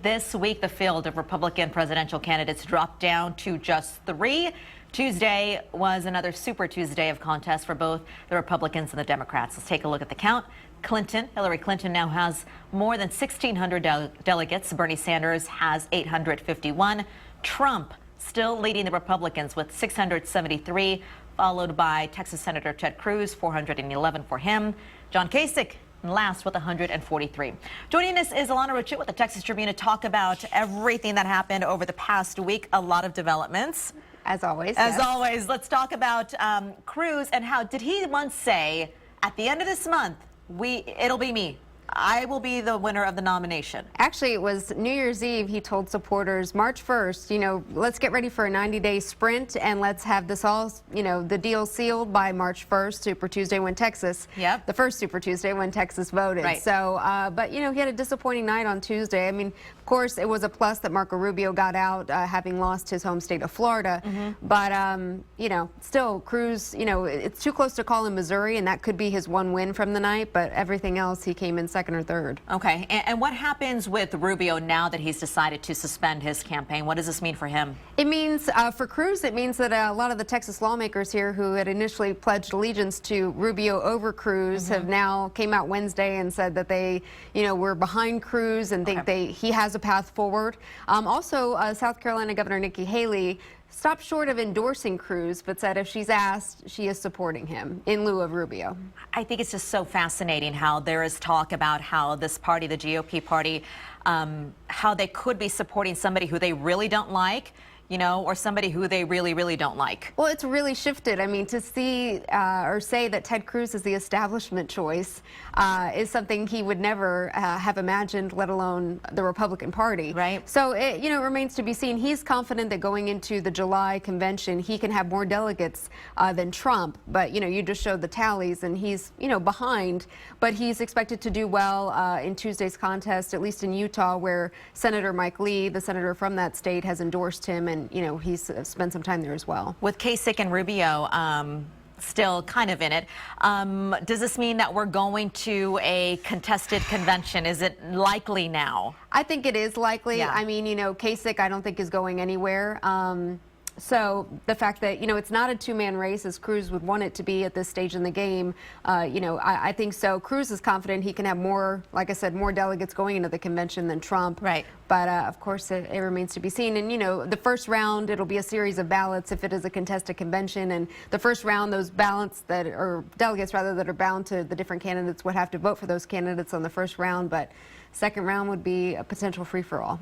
This week, the field of Republican presidential candidates dropped down to just 3. Tuesday was another Super Tuesday of contests for both the Republicans and the Democrats. Let's take a look at the count. Hillary Clinton now has more than 1,600 delegates. Bernie Sanders has 851. Trump still leading the Republicans with 673, followed by Texas Senator Ted Cruz, 411 for him. John Kasich last with 143. Joining us is Alana Richett with the Texas Tribune to talk about everything that happened over the past week. A lot of developments. As always. As always, let's talk about Cruz and how did he once say, at the end of this month, it'll be me. I will be the winner of the nomination. Actually, it was New Year's Eve. He told supporters March 1st, let's get ready for a 90-day sprint and let's have this all, the deal sealed by March 1st, Super Tuesday when Texas, the first Super Tuesday when Texas voted. Right. So, but, he had a disappointing night on Tuesday. I mean, of course, it was a plus that Marco Rubio got out, having lost his home state of Florida. But, still, Cruz, it's too close to call in Missouri, and that could be his one win from the night, but everything else, he came in second or third. Okay, and what happens with Rubio now that he's decided to suspend his campaign? What does this mean for him? It means, for Cruz, it means that a lot of the Texas lawmakers here who had initially pledged allegiance to Rubio over Cruz have now came out Wednesday and said that they, were behind Cruz and think he has a path forward. Also, South Carolina Governor Nikki Haley stopped short of endorsing Cruz, but said if she's asked, she is supporting him in lieu of Rubio. I think it's just so fascinating how there is talk about how this party, the GOP party, how they could be supporting somebody who they really don't like, or somebody who they really, really don't like. Well, it's really shifted. I mean, to see or say that Ted Cruz is the establishment choice is something he would never have imagined, let alone the Republican Party. Right. So, it remains to be seen. He's confident that going into the July convention, he can have more delegates than Trump. But, you just showed the tallies, and he's, behind. But he's expected to do well in Tuesday's contest, at least in Utah, where Senator Mike Lee, the senator from that state, has endorsed him, and he's spent some time there as well. With Kasich and Rubio still kind of in it, does this mean that we're going to a contested convention? Is it likely now? I think it is likely. Yeah. I mean, Kasich I don't think is going anywhere. So the fact that, it's not a two-man race as Cruz would want it to be at this stage in the game, I think so. Cruz is confident he can have more, like I said, more delegates going into the convention than Trump. Right. But, of course, it remains to be seen. And, the first round, it'll be a series of ballots if it is a contested convention. And the first round, those ballots or delegates, rather, that are bound to the different candidates would have to vote for those candidates on the first round. But second round would be a potential free-for-all.